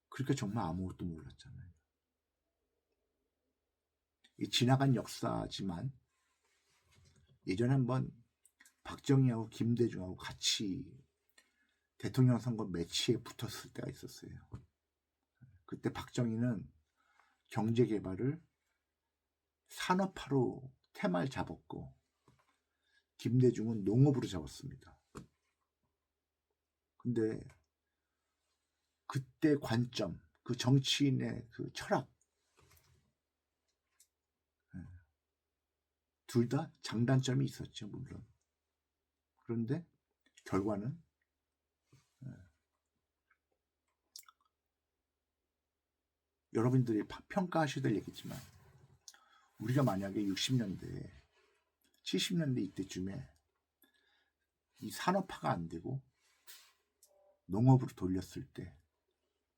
그러니까 정말 아무것도 몰랐잖아요. 이 지나간 역사지만 예전에 한번 박정희하고 김대중하고 같이 대통령 선거 매치에 붙었을 때가 있었어요. 그때 박정희는 경제개발을 산업화로 테마를 잡았고 김대중은 농업으로 잡았습니다. 근데 그때 관점, 그 정치인의 그 철학, 둘 다 장단점이 있었죠, 물론. 그런데 결과는 여러분들이 평가하셔야 될 얘기지만 우리가 만약에 60년대, 70년대 이때쯤에 이 산업화가 안 되고 농업으로 돌렸을 때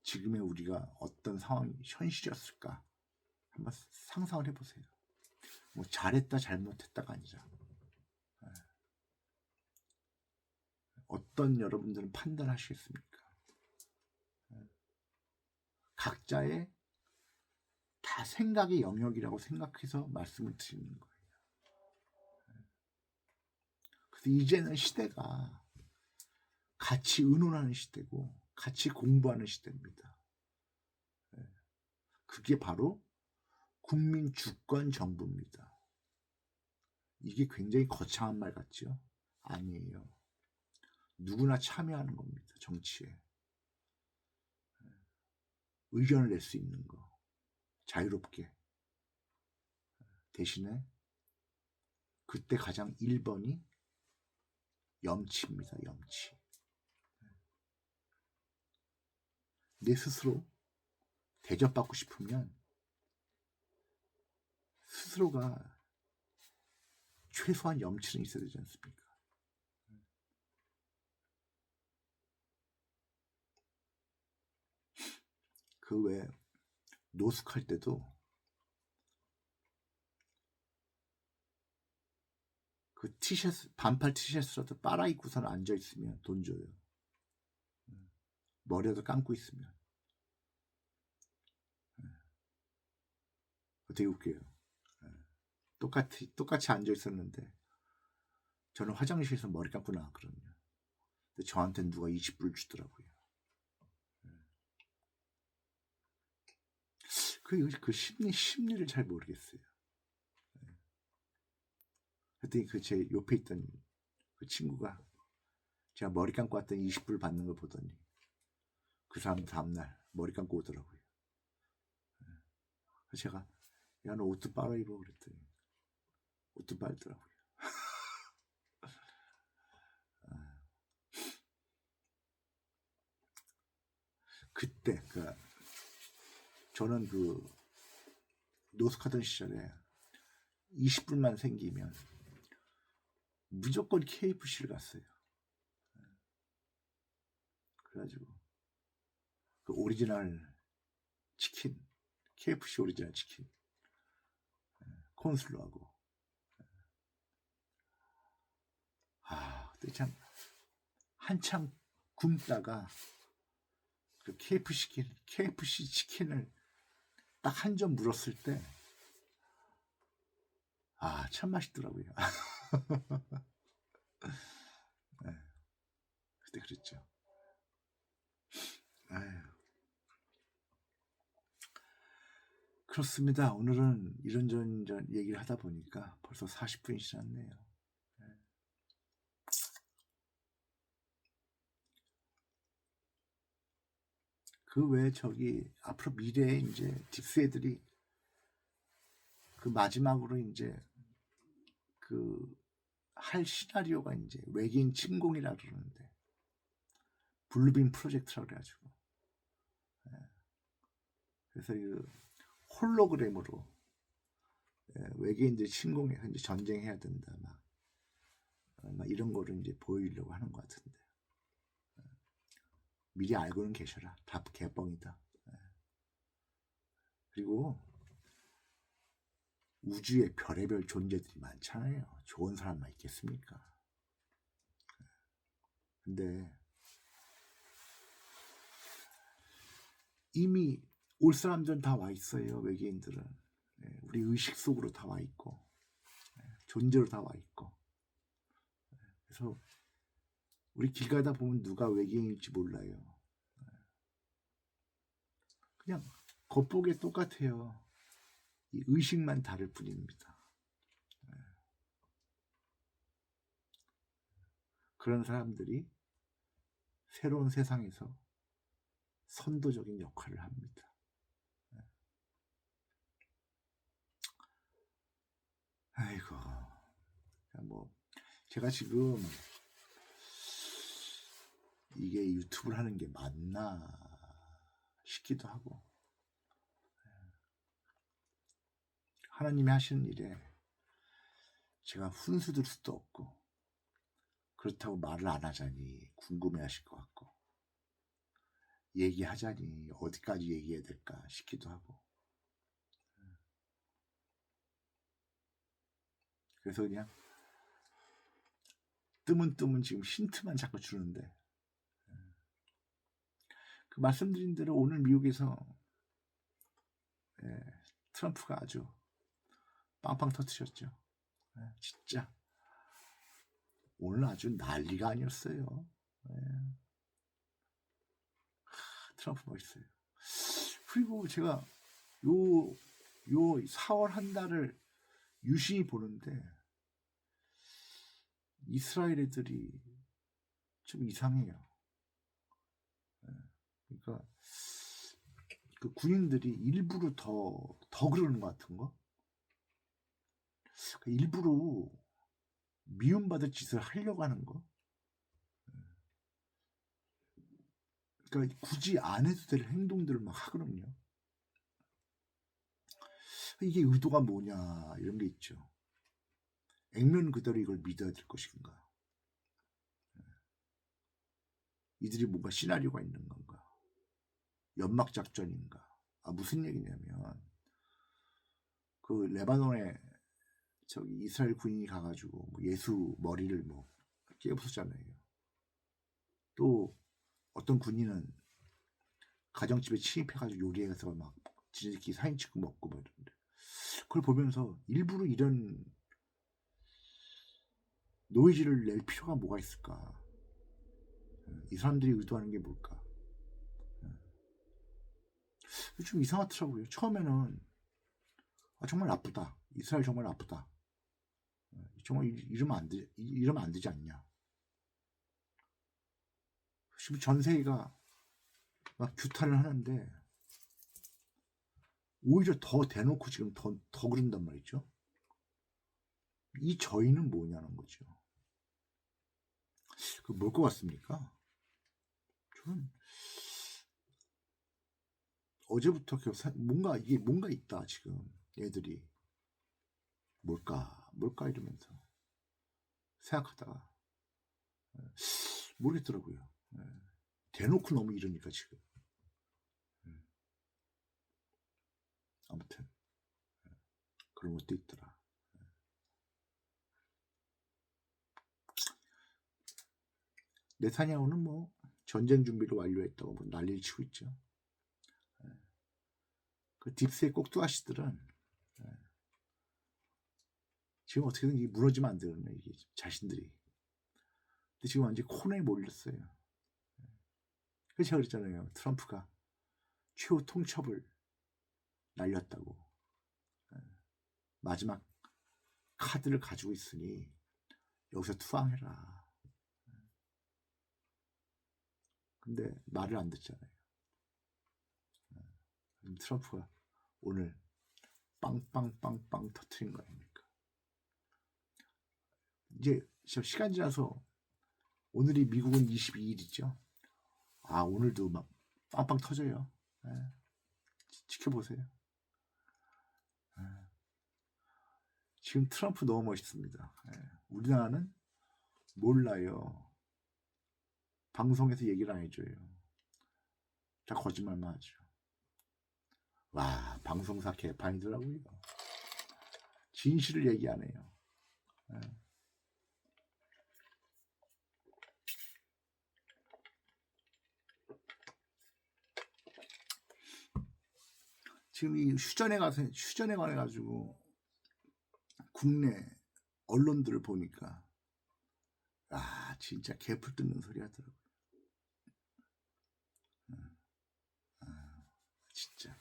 지금의 우리가 어떤 상황이 현실이었을까 한번 상상을 해보세요. 뭐 잘했다 잘못했다가 아니라 어떤 여러분들은 판단하시겠습니까? 각자의 다 생각의 영역이라고 생각해서 말씀을 드리는 거예요. 그래서 이제는 시대가 같이 의논하는 시대고 같이 공부하는 시대입니다. 그게 바로 국민 주권 정부입니다. 이게 굉장히 거창한 말 같죠? 아니에요. 누구나 참여하는 겁니다. 정치에. 의견을 낼 수 있는 거. 자유롭게. 대신에 그때 가장 1번이 염치입니다. 염치. 내 스스로 대접받고 싶으면 스스로가 최소한 염치는 있어야 되지 않습니까? 그 외에 노숙할 때도 그 티셔츠, 반팔 티셔츠라도 빨아 입고선 앉아 있으면 돈 줘요. 머리라도 감고 있으면. 되게 웃겨요. 똑같이 앉아 있었는데 저는 화장실에서 머리 감고 나왔거든요. 근데 저한테는 누가 20불 주더라고요. 그 심리를 잘 모르겠어요. 그랬더니 그 제 옆에 있던 그 친구가 제가 머리 감고 왔더니 20불 받는 걸 보더니 그 사람 다음날 머리 감고 오더라고요. 그래서 제가 야, 너 옷도 빨아 입어 그랬더니 옷도 빨더라고요. 그때 저는 노숙하던 시절에 20불만 생기면 무조건 KFC를 갔어요. 그래가지고 그 오리지널 치킨, KFC 오리지널 치킨 콘슬로하고 그때 참 한참 굶다가 그 KFC 치킨을 딱 한 점 물었을 때 참 맛있더라고요. 네, 그때 그랬죠. 그렇습니다. 오늘은 이런저런 얘기를 하다 보니까 벌써 40분이 지났네요. 그 외에 앞으로 미래에 이제 딥스 애들이 그 마지막으로 이제 할 시나리오가 이제 외계인 침공이라 그러는데 블루빔 프로젝트라고 그래가지고 그래서 홀로그램으로 외계인들이 침공해서 이제 전쟁해야 된다 막 이런 거를 이제 보이려고 하는 것 같은데 미리 알고는 계셔라. 다 개뻥이다. 그리고 우주에 별의별 존재들이 많잖아요. 좋은 사람만 있겠습니까? 근데 이미 올 사람들은 다 와 있어요. 외계인들은 우리 의식 속으로 다 와 있고 존재로 다 와 있고 그래서 우리 길 가다 보면 누가 외계인일지 몰라요. 그냥 겉보기에 똑같아요. 이 의식만 다를 뿐입니다. 그런 사람들이 새로운 세상에서 선도적인 역할을 합니다. 아이고, 뭐 제가 지금 이게 유튜브를 하는 게 맞나 싶기도 하고 하나님이 하시는 일에 제가 훈수 둘 수도 없고 그렇다고 말을 안 하자니 궁금해하실 것 같고 얘기하자니 어디까지 얘기해야 될까 싶기도 하고 그래서 그냥 뜨문뜨문 지금 힌트만 자꾸 주는데 그 말씀드린 대로 오늘 미국에서 트럼프가 아주 빵빵 터뜨렸죠. 진짜 오늘 아주 난리가 아니었어요. 트럼프 멋있어요. 그리고 제가 요 4월 한 달을 유심히 보는데 이스라엘 애들이 좀 이상해요. 그러니까 그 군인들이 일부러 더 그러는 것 같은 거. 일부러 미움받을 짓을 하려고 하는 거. 그러니까 굳이 안 해도 될 행동들을 막 하거든요. 이게 의도가 뭐냐 이런 게 있죠. 액면 그대로 이걸 믿어야 될 것인가. 이들이 뭔가 시나리오가 있는 건가. 연막 작전인가. 무슨 얘기냐면 그 레바논에 이스라엘 군인이 가가지고 예수 머리를 깨부수잖아요. 또 어떤 군인은 가정집에 침입해가지고 요리해서 막 지들끼리 사진 찍고 먹고 막 이러는데 그걸 보면서 일부러 이런 노이즈를 낼 필요가 뭐가 있을까? 이 사람들이 의도하는 게 뭘까? 좀 이상하더라고요. 처음에는 정말 나쁘다. 이스라엘 정말 나쁘다. 정말 이러면 안 되지 않냐. 지금 전 세계가 막 규탄을 하는데 오히려 더 대놓고 지금 더 그런단 말이죠. 이 저희는 뭐냐는 거죠. 그 뭘 것 같습니까? 저는 어제부터 뭔가 있다 지금 애들이 뭘까 이러면서 생각하다가 모르겠더라고요. 대놓고 너무 이러니까 지금 아무튼 그런 것도 있더라. 네타냐후는 전쟁 준비를 완료했다고 난리를 치고 있죠. 그 딥스의 꼭두아씨들은 지금 어떻게든 무너지면 안 되거든요. 이게 자신들이. 근데 지금 완전히 코너에 몰렸어요. 그래서 제가 그랬잖아요. 트럼프가 최후 통첩을 날렸다고. 마지막 카드를 가지고 있으니 여기서 투항해라. 근데 말을 안 듣잖아요. 트럼프가 오늘 빵빵빵빵 터트린 거 아닙니까? 이제 시간 지나서 오늘이 미국은 22일이죠. 아, 오늘도 막 빵빵 터져요. 네. 지켜보세요. 네. 지금 트럼프 너무 멋있습니다. 네. 우리나라는 몰라요. 방송에서 얘기를 안 해줘요. 다 거짓말만 하죠. 와, 방송사 개판이더라고요. 진실을 얘기 안 해요. 네. 지금 이 휴전에 관해 가지고 국내 언론들을 보니까 아, 진짜 개풀 뜯는 소리 하더라고요. 진짜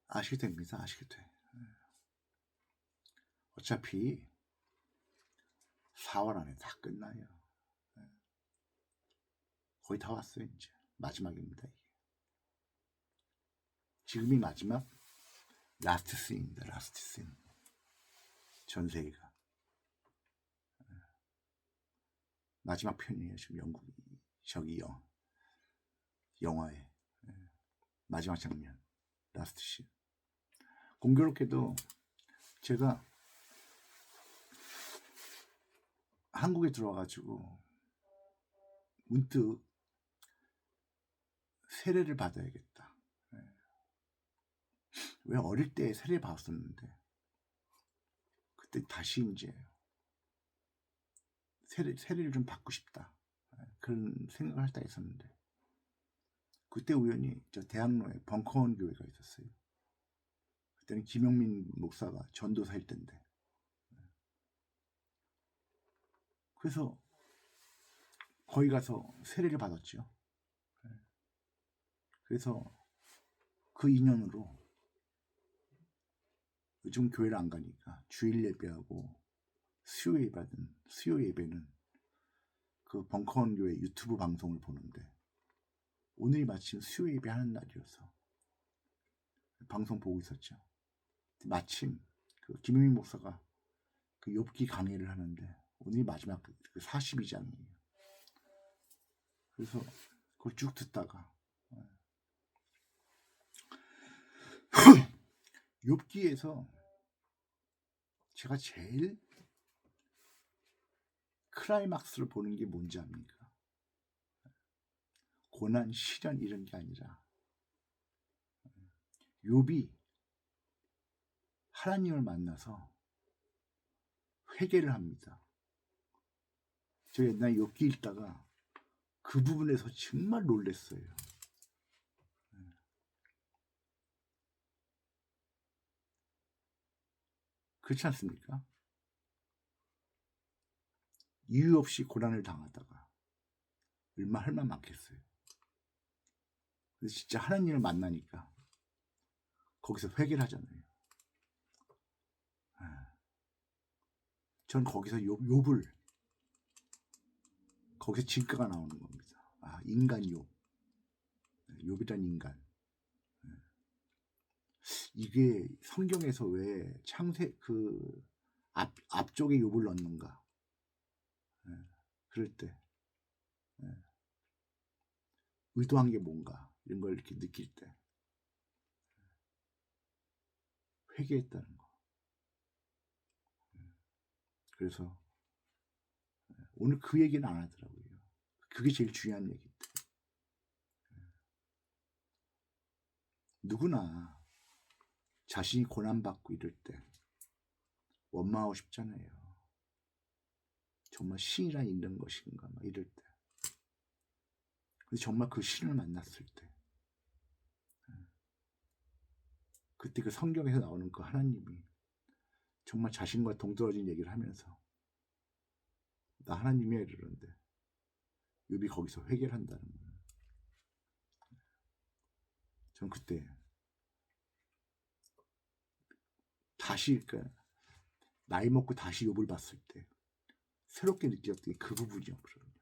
아시게 됩니다. 아시게 돼. 어차피 4월 안에 다 끝나요. 거의 다 왔어요. 이제 마지막입니다. 이게. 지금이 마지막 라스트 씬입니다. 라스트 씬. 전 세계가 마지막 편이에요. 지금 영국 저기 영화의 마지막 장면 라스트 씬. 공교롭게도 제가 한국에 들어와가지고 문득 세례를 받아야겠다. 왜 어릴 때 세례 받았었는데 그때 다시 이제 세례를 좀 받고 싶다. 그런 생각을 할 때가 있었는데 그때 우연히 저 대학로에 벙커원 교회가 있었어요. 그때는 김용민 목사가 전도사일 때인데 그래서 거기 가서 세례를 받았죠. 그래서 그 인연으로 요즘 교회를 안 가니까 주일 예배하고 수요 예배는 그 벙커원 교회 유튜브 방송을 보는데 오늘이 마침 수요 예배 하는 날이어서 방송 보고 있었죠. 마침 그 김용민 목사가 그 욥기 강의를 하는데 오늘이 마지막 그 42장이에요. 그래서 그걸 쭉 듣다가 욥기에서 제가 제일 클라이막스를 보는 게 뭔지 압니까? 고난, 시련 이런 게 아니라 욥이 하나님을 만나서 회개를 합니다. 저 옛날에 욥기 읽다가 그 부분에서 정말 놀랐어요. 그렇지 않습니까? 이유 없이 고난을 당하다가 얼마 할 만 많겠어요. 그래서 진짜 하나님을 만나니까 거기서 회개를 하잖아요. 전 거기서 욥을 거기서 진가가 나오는 겁니다. 아, 인간 욥이란 인간. 이게 성경에서 왜 창세 그 앞쪽에 욥을 넣는가? 그럴 때 의도한 게 뭔가 이런 걸 이렇게 느낄 때 회개했다는 거. 그래서 오늘 그 얘기는 안 하더라고요. 그게 제일 중요한 얘기인데. 누구나 자신이 고난받고 이럴 때 원망하고 싶잖아요. 정말 신이란 있는 것인가 막 이럴 때. 근데 정말 그 신을 만났을 때 그때 그 성경에서 나오는 그 하나님이 정말 자신과 동떨어진 얘기를 하면서 나 하나님이야 이러는데 욥이 거기서 회개를 한다는 거예요. 전 그때 다시 그러니까 나이 먹고 다시 욥을 봤을 때 새롭게 느꼈던 게 그 부분이었거든요.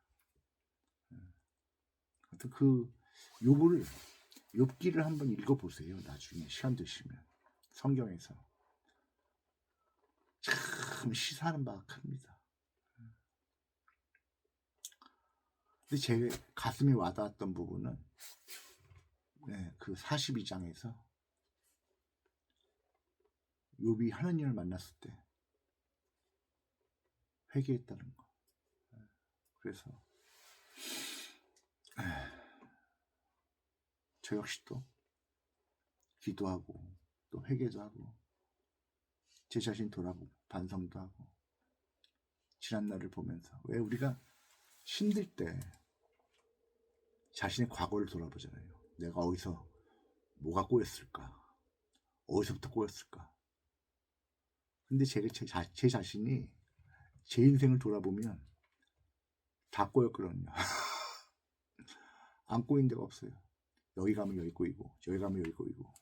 하여튼 그 욥기를 한번 읽어보세요. 나중에 시간 되시면 성경에서 참 시사하는 바가 큽니다. 근데 제 가슴에 와닿았던 부분은 그 42장에서 욥이 하나님을 만났을 때 회개했다는 거. 그래서 저 역시 또 기도하고 또 회개도 하고 제 자신 돌아보고 반성도 하고 지난 날을 보면서 왜 우리가 힘들 때 자신의 과거를 돌아보잖아요. 내가 어디서 뭐가 꼬였을까? 어디서부터 꼬였을까? 근데 제 자신이 제 인생을 돌아보면 다 꼬였거든요. 안 꼬인 데가 없어요. 여기 가면 여기 꼬이고 저기 가면 여기 꼬이고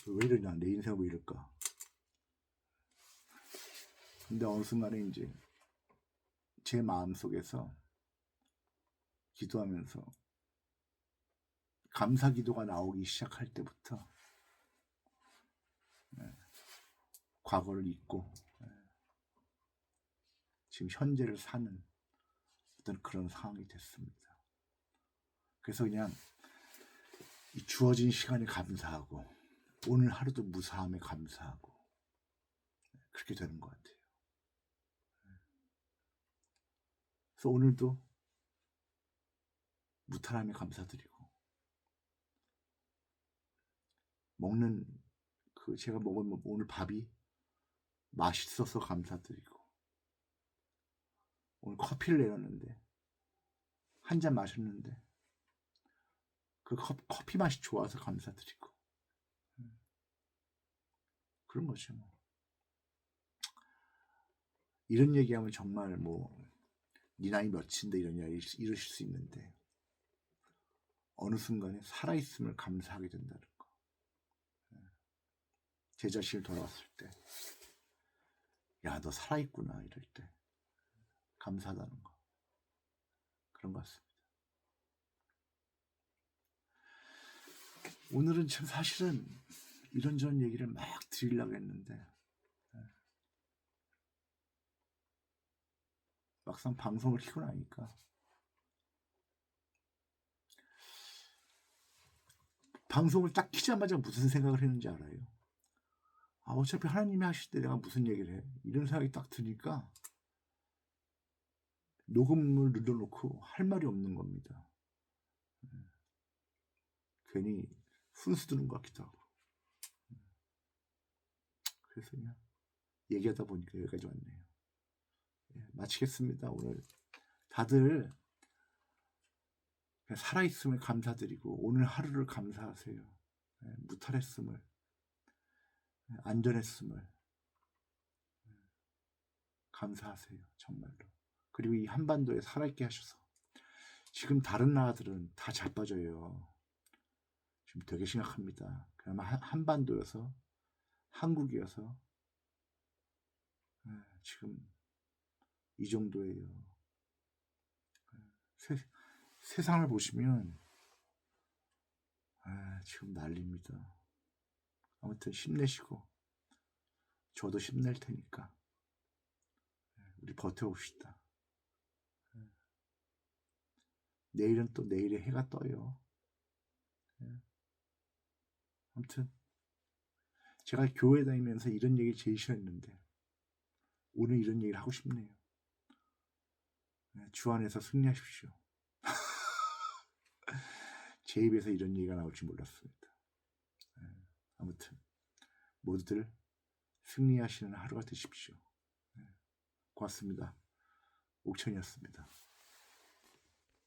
왜 이러냐, 내 인생은 왜 이럴까. 근데 어느 순간에 이제 제 마음속에서 기도하면서 감사 기도가 나오기 시작할 때부터 과거를 잊고 지금 현재를 사는 어떤 그런 상황이 됐습니다. 그래서 그냥 이 주어진 시간에 감사하고 오늘 하루도 무사함에 감사하고 그렇게 되는 것 같아요. 그래서 오늘도 무탈함에 감사드리고 먹는 제가 먹은 오늘 밥이 맛있어서 감사드리고 오늘 커피를 내렸는데 한 잔 마셨는데 그 커피 맛이 좋아서 감사드리고 그런 거죠. 뭐. 이런 얘기하면 정말 네 나이 몇인데 이런 이야기 이러실 수 있는데 어느 순간에 살아있음을 감사하게 된다는 거. 제 자신을 돌아봤을 때 야, 너 살아있구나 이럴 때 감사하다는 거. 그런 것 같습니다. 오늘은 참 사실은 이런저런 얘기를 막 드리려고 했는데 막상 방송을 키고 나니까 방송을 딱 키자마자 무슨 생각을 했는지 알아요? 어차피 하나님이 하실 때 내가 무슨 얘기를 해? 이런 생각이 딱 드니까 녹음을 눌러놓고 할 말이 없는 겁니다. 괜히 순수 드는 것 같기도 하고. 그래서 그냥 얘기하다 보니까 여기까지 왔네요. 마치겠습니다. 오늘 다들 살아있음을 감사드리고 오늘 하루를 감사하세요. 무탈했음을, 안전했음을 감사하세요. 정말로. 그리고 이 한반도에 살아있게 하셔서 지금 다른 나라들은 다 자빠져요. 지금 되게 심각합니다. 그나마 한반도여서 한국이어서 지금 이 정도예요. 세상을 보시면 지금 난립니다. 아무튼 힘내시고 저도 힘낼 테니까 우리 버텨봅시다. 내일은 또 내일의 해가 떠요. 아무튼 제가 교회 다니면서 이런 얘기 제일 싫어했는데 오늘 이런 얘기를 하고 싶네요. 주 안에서 승리하십시오. 제 입에서 이런 얘기가 나올 줄 몰랐습니다. 아무튼 모두들 승리하시는 하루가 되십시오. 고맙습니다. 옥천이었습니다.